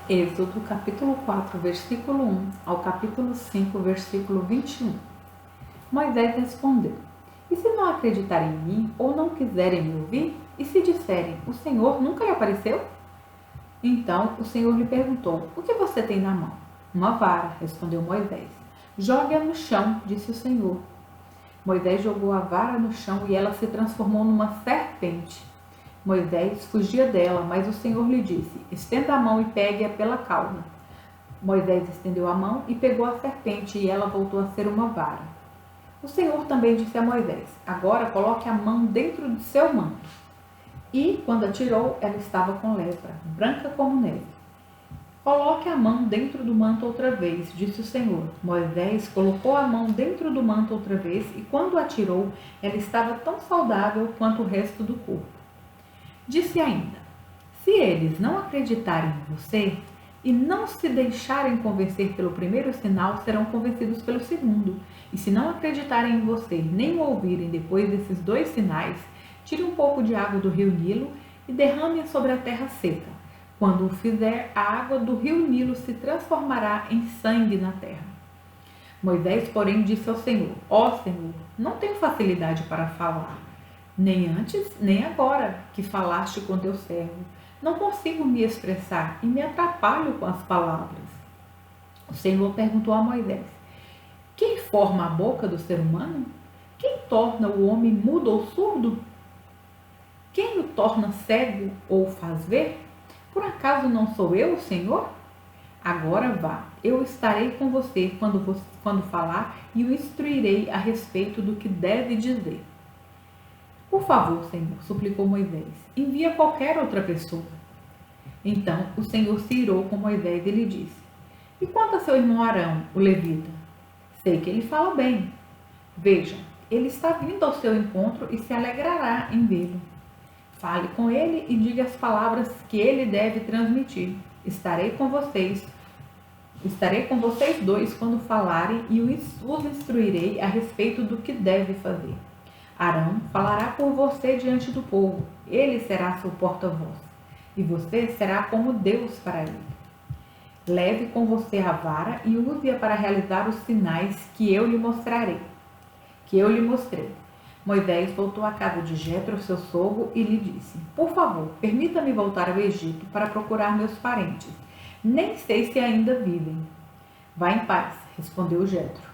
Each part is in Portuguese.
Êxodo capítulo 4, versículo 1 ao capítulo 5, versículo 21. Moisés respondeu: E se não acreditarem em mim ou não quiserem me ouvir? E se disserem: O Senhor nunca lhe apareceu? Então o Senhor lhe perguntou: O que você tem na mão? Uma vara, respondeu Moisés. Jogue-a no chão, disse o Senhor. Moisés jogou a vara no chão e ela se transformou numa serpente. Moisés fugia dela, mas o Senhor lhe disse: Estenda a mão e pegue-a pela cauda. Moisés estendeu a mão e pegou a serpente, e ela voltou a ser uma vara. O Senhor também disse a Moisés: Agora coloque a mão dentro de seu manto. E, quando a tirou, ela estava com lepra, branca como neve. Coloque a mão dentro do manto outra vez, disse o Senhor. Moisés colocou a mão dentro do manto outra vez, e quando a tirou, ela estava tão saudável quanto o resto do corpo. Disse ainda: Se eles não acreditarem em você e não se deixarem convencer pelo primeiro sinal, serão convencidos pelo segundo. E se não acreditarem em você, nem o ouvirem depois desses 2 sinais, tire um pouco de água do rio Nilo e derrame-a sobre a terra seca. Quando o fizer, a água do rio Nilo se transformará em sangue na terra. Moisés, porém, disse ao Senhor: Ó Senhor, não tenho facilidade para falar, nem antes, nem agora que falaste com teu servo. Não consigo me expressar e me atrapalho com as palavras. O Senhor perguntou a Moisés: Quem forma a boca do ser humano? Quem torna o homem mudo ou surdo? Quem o torna cego ou faz ver? Por acaso não sou eu, o Senhor? Agora vá, eu estarei com você quando falar e o instruirei a respeito do que deve dizer. Por favor, Senhor, suplicou Moisés, envia qualquer outra pessoa. Então o Senhor se irou com Moisés e lhe disse: E quanto a seu irmão Arão, o levita? Sei que ele fala bem. Veja, ele está vindo ao seu encontro e se alegrará em vê-lo. Fale com ele e diga as palavras que ele deve transmitir. Estarei com vocês 2 quando falarem e os instruirei a respeito do que deve fazer. Arão falará por você diante do povo. Ele será seu porta-voz. E você será como Deus para ele. Leve com você a vara e use-a para realizar os sinais que eu lhe mostrei. Moisés voltou à casa de Jetro, seu sogro, e lhe disse: Por favor, permita-me voltar ao Egito para procurar meus parentes. Nem sei se ainda vivem. Vá em paz, respondeu Jetro.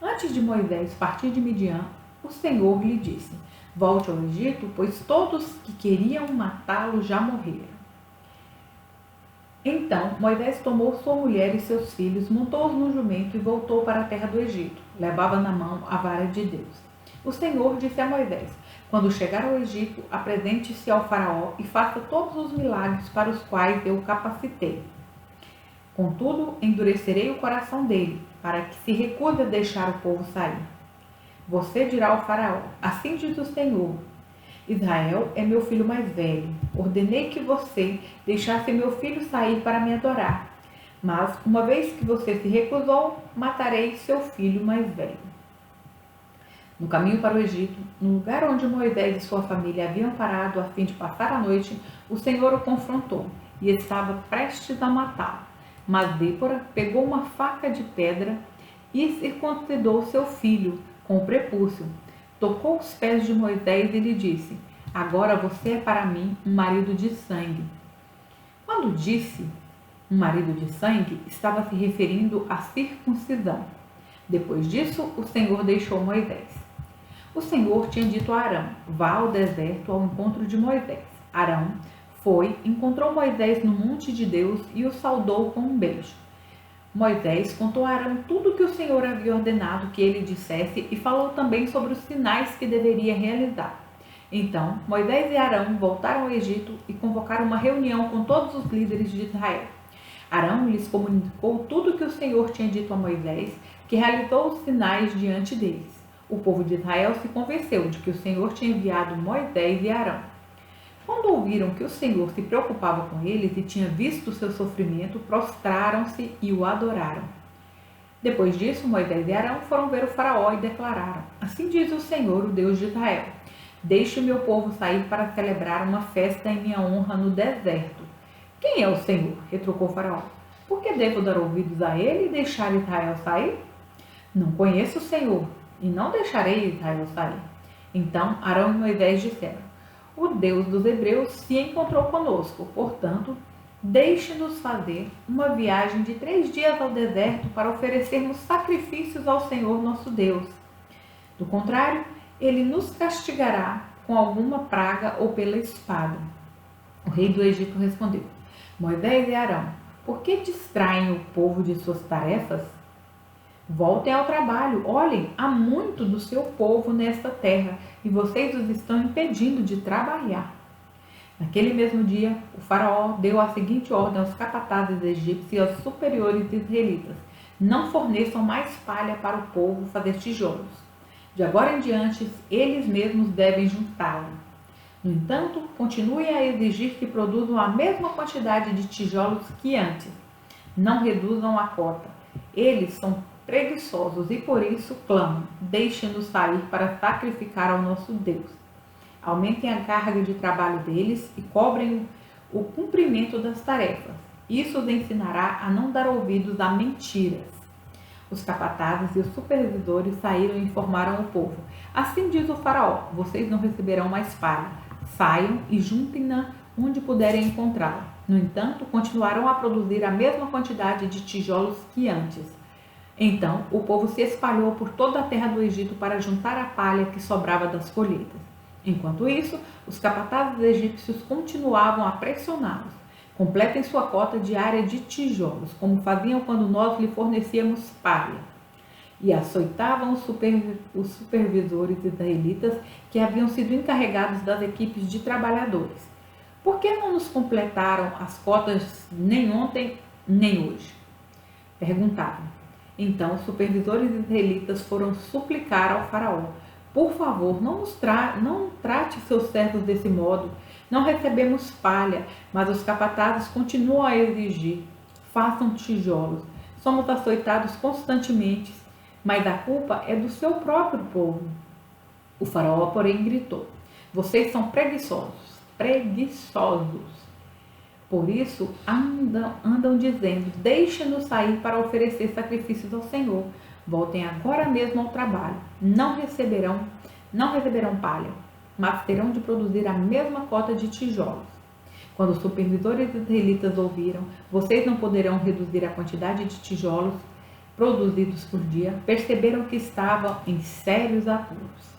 Antes de Moisés partir de Midian, o Senhor lhe disse: Volte ao Egito, pois todos que queriam matá-lo já morreram. Então Moisés tomou sua mulher e seus filhos, montou-os no jumento e voltou para a terra do Egito. Levava na mão a vara de Deus. O Senhor disse a Moisés: Quando chegar ao Egito, apresente-se ao faraó e faça todos os milagres para os quais eu o capacitei. Contudo, endurecerei o coração dele, para que se recuse a deixar o povo sair. Você dirá ao faraó: Assim diz o Senhor: Israel é meu filho mais velho. Ordenei que você deixasse meu filho sair para me adorar. Mas, uma vez que você se recusou, matarei seu filho mais velho. No caminho para o Egito, no lugar onde Moisés e sua família haviam parado a fim de passar a noite, o Senhor o confrontou e estava prestes a matá-lo. Mas Débora pegou uma faca de pedra e circuncidou seu filho com o prepúcio. Tocou os pés de Moisés e lhe disse: Agora você é para mim um marido de sangue. Quando disse um marido de sangue, estava se referindo à circuncisão. Depois disso, o Senhor deixou Moisés. O Senhor tinha dito a Arão: Vá ao deserto ao encontro de Moisés. Arão foi, encontrou Moisés no monte de Deus e o saudou com um beijo. Moisés contou a Arão tudo o que o Senhor havia ordenado que ele dissesse e falou também sobre os sinais que deveria realizar. Então, Moisés e Arão voltaram ao Egito e convocaram uma reunião com todos os líderes de Israel. Arão lhes comunicou tudo o que o Senhor tinha dito a Moisés, que realizou os sinais diante deles. O povo de Israel se convenceu de que o Senhor tinha enviado Moisés e Arão. Quando ouviram que o Senhor se preocupava com eles e tinha visto seu sofrimento, prostraram-se e o adoraram. Depois disso, Moisés e Arão foram ver o faraó e declararam: Assim diz o Senhor, o Deus de Israel: Deixe o meu povo sair para celebrar uma festa em minha honra no deserto. Quem é o Senhor? Retrucou Faraó. Por que devo dar ouvidos a ele e deixar Israel sair? Não conheço o Senhor, e não deixarei Israel sair. Então Arão e Moisés disseram: O Deus dos Hebreus se encontrou conosco, portanto, deixe-nos fazer uma viagem de 3 dias ao deserto para oferecermos sacrifícios ao Senhor nosso Deus. Do contrário, ele nos castigará com alguma praga ou pela espada. O rei do Egito respondeu: Moisés e Arão, por que distraem o povo de suas tarefas? Voltem ao trabalho. Olhem, há muito do seu povo nesta terra e vocês os estão impedindo de trabalhar. Naquele mesmo dia, o faraó deu a seguinte ordem aos capatazes egípcios e aos superiores israelitas: não forneçam mais palha para o povo fazer tijolos. De agora em diante, eles mesmos devem juntá-la. No entanto, continuem a exigir que produzam a mesma quantidade de tijolos que antes. Não reduzam a cota. Eles são preguiçosos e por isso clamam: deixem-nos sair para sacrificar ao nosso Deus. Aumentem a carga de trabalho deles e cobrem o cumprimento das tarefas. Isso os ensinará a não dar ouvidos a mentiras. Os capatazes e os supervisores saíram e informaram o povo: assim diz o faraó, vocês não receberão mais palha. Saiam e juntem-na onde puderem encontrá-la. No entanto, continuarão a produzir a mesma quantidade de tijolos que antes. Então, o povo se espalhou por toda a terra do Egito para juntar a palha que sobrava das colheitas. Enquanto isso, os capatazes egípcios continuavam a pressioná-los. Completem sua cota diária de tijolos, como faziam quando nós lhe fornecíamos palha. E açoitavam os supervisores israelitas que haviam sido encarregados das equipes de trabalhadores. Por que não nos completaram as cotas nem ontem, nem hoje? Perguntavam. Então os supervisores israelitas foram suplicar ao faraó: por favor, não trate seus servos desse modo. Não recebemos palha, mas os capatazes continuam a exigir: façam tijolos. Somos açoitados constantemente, mas a culpa é do seu próprio povo. O faraó, porém, gritou: vocês são preguiçosos. Por isso andam dizendo: deixe-nos sair para oferecer sacrifícios ao Senhor. Voltem agora mesmo ao trabalho. Não receberão palha, mas terão de produzir a mesma cota de tijolos. Quando os supervisores israelitas ouviram: vocês não poderão reduzir a quantidade de tijolos produzidos por dia, perceberam que estavam em sérios apuros.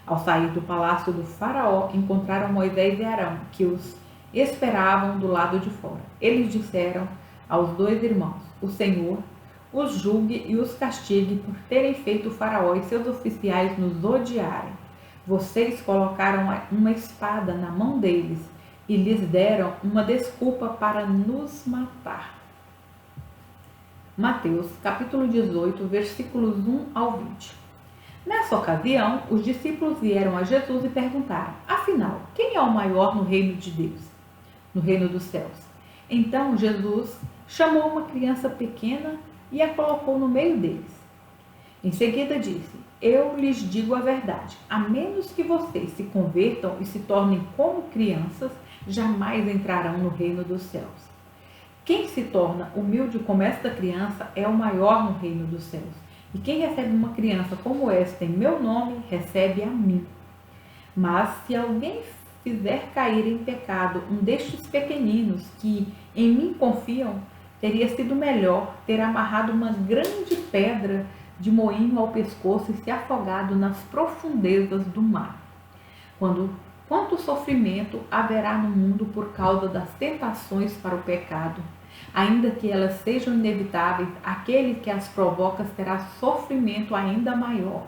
Ao sair do palácio do faraó, encontraram Moisés e Arão, que os esperavam do lado de fora. Eles disseram aos 2 irmãos: o Senhor os julgue e os castigue por terem feito o faraó e seus oficiais nos odiarem. Vocês colocaram uma espada na mão deles e lhes deram uma desculpa para nos matar. Mateus, capítulo 18, versículos 1 ao 20. Nessa ocasião, os discípulos vieram a Jesus e perguntaram: afinal, quem é o maior no reino de Deus, no reino dos céus? Então Jesus chamou uma criança pequena e a colocou no meio deles. Em seguida disse: eu lhes digo a verdade, a menos que vocês se convertam e se tornem como crianças, jamais entrarão no reino dos céus. Quem se torna humilde como esta criança é o maior no reino dos céus. E quem recebe uma criança como esta em meu nome, recebe a mim. Mas se alguém fizer cair em pecado um destes pequeninos que em mim confiam, teria sido melhor ter amarrado uma grande pedra de moinho ao pescoço e se afogado nas profundezas do mar. Quanto sofrimento haverá no mundo por causa das tentações para o pecado? Ainda que elas sejam inevitáveis, aquele que as provoca terá sofrimento ainda maior.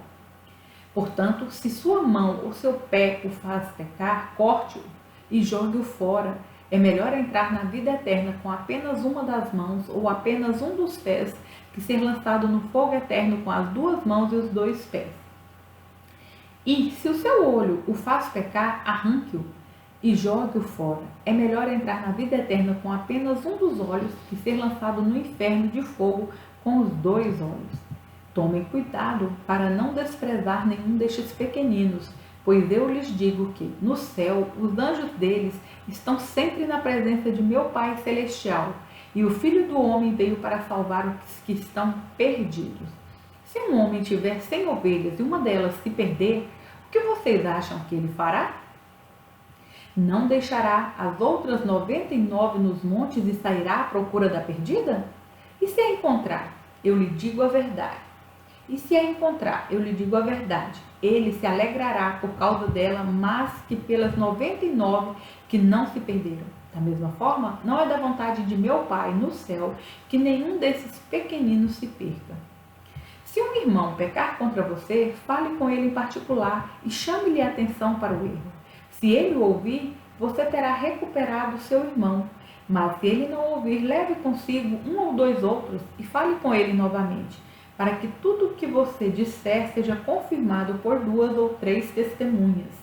Portanto, se sua mão ou seu pé o faz pecar, corte-o e jogue-o fora. É melhor entrar na vida eterna com apenas uma das mãos ou apenas um dos pés que ser lançado no fogo eterno com as 2 mãos e os 2 pés. E se o seu olho o faz pecar, arranque-o e jogue-o fora. É melhor entrar na vida eterna com apenas um dos olhos que ser lançado no inferno de fogo com os 2 olhos. Tomem cuidado para não desprezar nenhum destes pequeninos, pois eu lhes digo que, no céu, os anjos deles estão sempre na presença de meu Pai Celestial, e o Filho do Homem veio para salvar os que estão perdidos. Se um homem tiver 100 ovelhas e uma delas se perder, o que vocês acham que ele fará? Não deixará as outras 99 nos montes e sairá à procura da perdida? E se a encontrar, eu lhe digo a verdade. E se a encontrar, eu lhe digo a verdade, ele se alegrará por causa dela, mais que pelas 99 que não se perderam. Da mesma forma, não é da vontade de meu Pai no céu que nenhum desses pequeninos se perca. Se um irmão pecar contra você, fale com ele em particular e chame-lhe a atenção para o erro. Se ele o ouvir, você terá recuperado seu irmão. Mas se ele não ouvir, leve consigo um ou dois outros e fale com ele novamente, para que tudo o que você disser seja confirmado por 2 ou 3 testemunhas.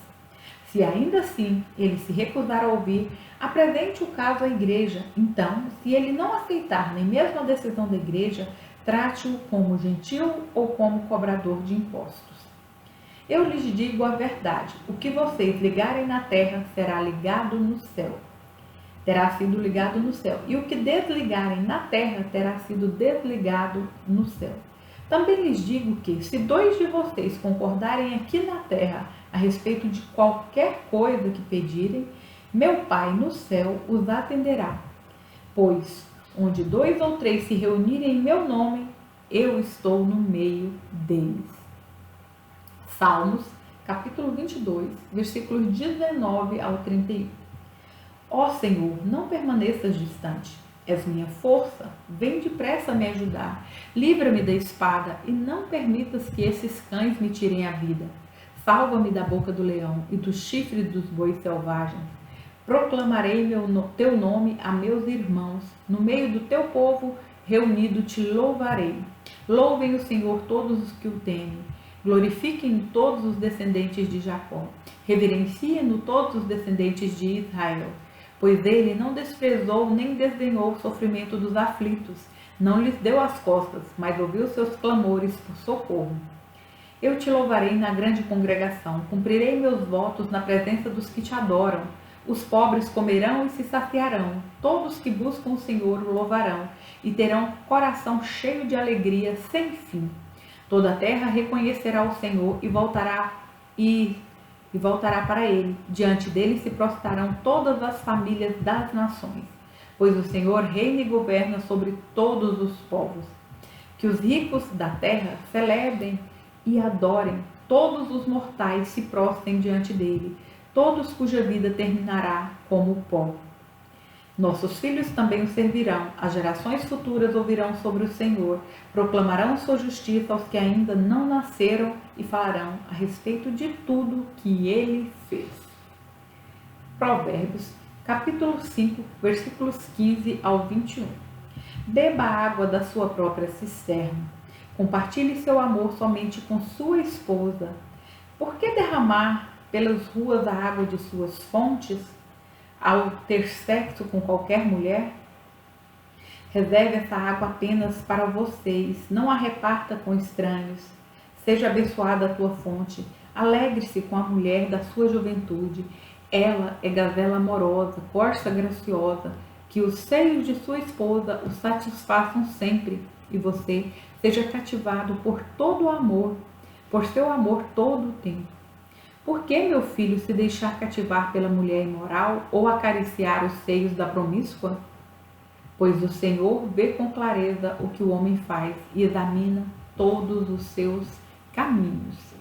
Se ainda assim ele se recusar a ouvir, apresente o caso à igreja. Então, se ele não aceitar nem mesmo a decisão da igreja, trate-o como gentil ou como cobrador de impostos. Eu lhes digo a verdade, o que vocês ligarem na terra será ligado no céu. Terá sido ligado no céu. E o que desligarem na terra terá sido desligado no céu. Também lhes digo que, se 2 de vocês concordarem aqui na terra a respeito de qualquer coisa que pedirem, meu Pai no céu os atenderá. Pois, onde 2 ou 3 se reunirem em meu nome, eu estou no meio deles. Salmos, capítulo 22, versículos 19 ao 31. Ó Senhor, não permaneças distante. És minha força, vem depressa me ajudar. Livra-me da espada e não permitas que esses cães me tirem a vida. Salva-me da boca do leão e do chifre dos bois selvagens. Proclamarei teu nome a meus irmãos. No meio do teu povo reunido te louvarei. Louvem o Senhor todos os que o temem. Glorifiquem todos os descendentes de Jacó. Reverenciem-no todos os descendentes de Israel. Pois ele não desprezou nem desdenhou o sofrimento dos aflitos. Não lhes deu as costas, mas ouviu seus clamores por socorro. Eu te louvarei na grande congregação. Cumprirei meus votos na presença dos que te adoram. Os pobres comerão e se saciarão. Todos que buscam o Senhor o louvarão e terão coração cheio de alegria sem fim. Toda a terra reconhecerá o Senhor e voltará para ele. Diante dele se prostrarão todas as famílias das nações, pois o Senhor reina e governa sobre todos os povos. Que os ricos da terra celebrem e adorem, todos os mortais se prostrem diante dele, todos cuja vida terminará como pó. Nossos filhos também o servirão, as gerações futuras ouvirão sobre o Senhor, proclamarão sua justiça aos que ainda não nasceram e falarão a respeito de tudo que ele fez. Provérbios, capítulo 5, versículos 15 ao 21. Beba a água da sua própria cisterna. Compartilhe seu amor somente com sua esposa. Por que derramar pelas ruas a água de suas fontes? Ao ter sexo com qualquer mulher? Reserve essa água apenas para vocês, não a reparta com estranhos. Seja abençoada a tua fonte, alegre-se com a mulher da sua juventude. Ela é gazela amorosa, corça graciosa, que os seios de sua esposa o satisfaçam sempre, e você seja cativado por todo o amor, por seu amor todo o tempo. Por que, meu filho, se deixar cativar pela mulher imoral ou acariciar os seios da promíscua? Pois o Senhor vê com clareza o que o homem faz e examina todos os seus caminhos.